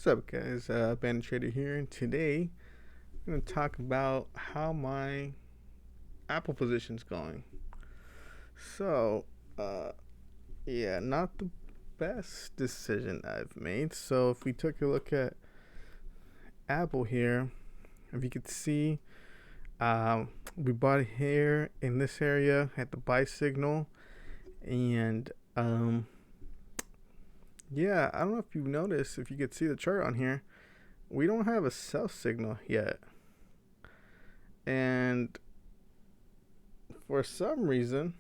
What's up, guys? Bandit Trader here, and today I'm going to talk about how my Apple position's going. So, uh, yeah, not the best decision I've made. So, if we took a look at Apple here, if you could see, we bought here in this area at the buy signal, and yeah, I don't know if you've noticed, if you could see the chart on here, we don't have a sell signal yet. And for some reason,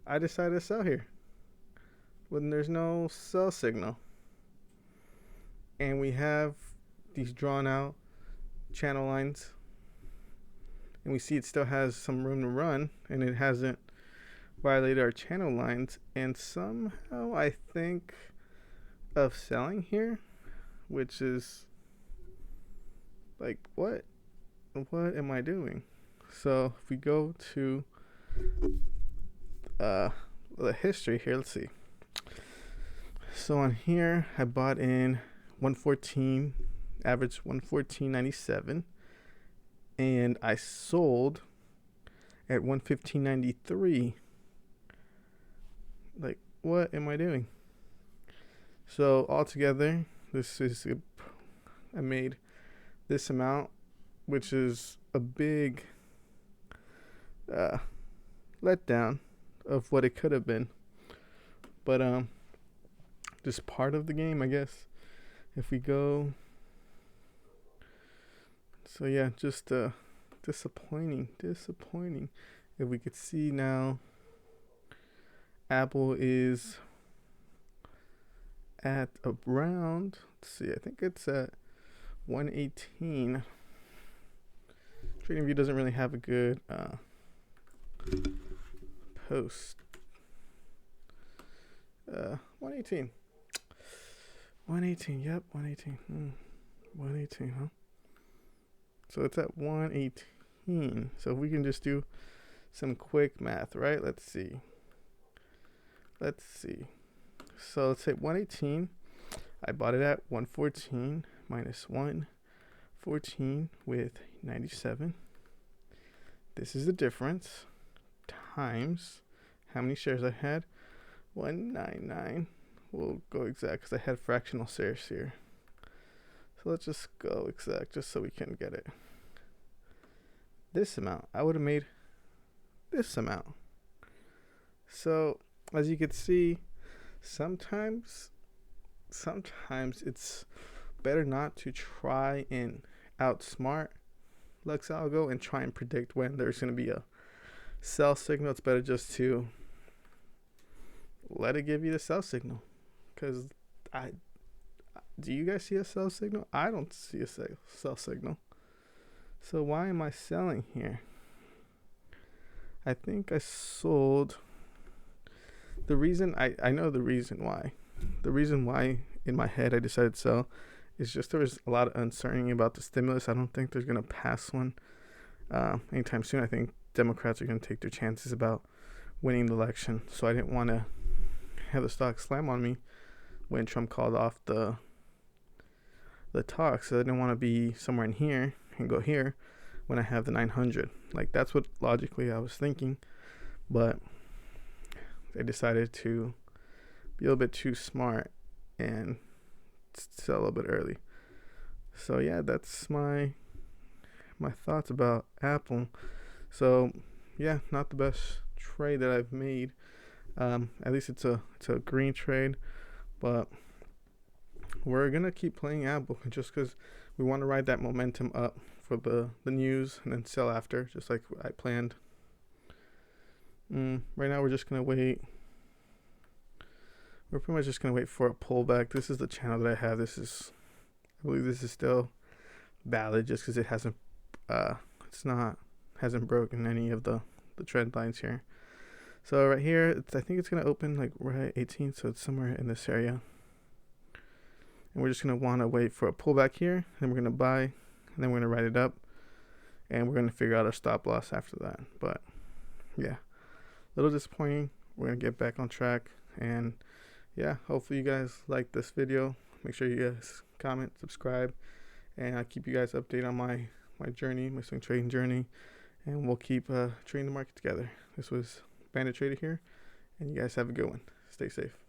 I decided to sell here when there's no sell signal. And we have these drawn out channel lines. And we see it still has some room to run, and it hasn't violated our channel lines. And somehow I think of selling here, which is like, what am I doing? So if we go to the history here, let's see. So on here, I bought in 114, average 114.97, and I sold at 115.93. Like, what am I doing? So altogether, I made this amount, which is a big letdown of what it could have been. But just part of the game, I guess. If we go, so yeah, just disappointing. If we could see now, Apple is at around, let's see, I think it's at 118. TradingView doesn't really have a good post. 118. 118, yep, 118. 118, huh? So it's at 118. So if we can just do some quick math, right? Let's see. So let's say 118. I bought it at 114 minus 114 with 97. This is the difference times how many shares I had. 199. We'll go exact because I had fractional shares here. So let's just go exact just so we can get it. This amount, I would have made this amount. So as you can see, sometimes it's better not to try and outsmart Lux Algo and try and predict when there's going to be a sell signal. It's better just to let it give you the sell signal. Because do you guys see a sell signal? I don't see a sell signal. So why am I selling here? I think I sold. The reason, I know the reason why. The reason why in my head I decided to sell is just there was a lot of uncertainty about the stimulus. I don't think there's going to pass one anytime soon. I think Democrats are going to take their chances about winning the election. So I didn't want to have the stock slam on me when Trump called off the talks. So I didn't want to be somewhere in here and go here when I have the 900. Like, that's what logically I was thinking. But I decided to be a little bit too smart and sell a little bit early. So yeah, that's my thoughts about Apple. So yeah, not the best trade that I've made. At least it's a green trade, but we're gonna keep playing Apple just because we want to ride that momentum up for the news and then sell after, just like I planned. Right now we're just gonna wait. We're pretty much just gonna wait for a pullback. This is the channel that I have. I believe this is still valid just because it hasn't broken any of the trend lines here. So right here, I think it's gonna open like right at 18, so it's somewhere in this area. And we're just gonna want to wait for a pullback here, then we're gonna buy, and then we're gonna write it up, and we're gonna figure out our stop loss after that. But yeah, a little disappointing. We're gonna get back on track, and yeah, hopefully you guys like this video. Make sure you guys comment, subscribe, and I'll keep you guys updated on my journey, my swing trading journey, and we'll keep trading the market together. This was Bandit Trader here, and you guys have a good one. Stay safe.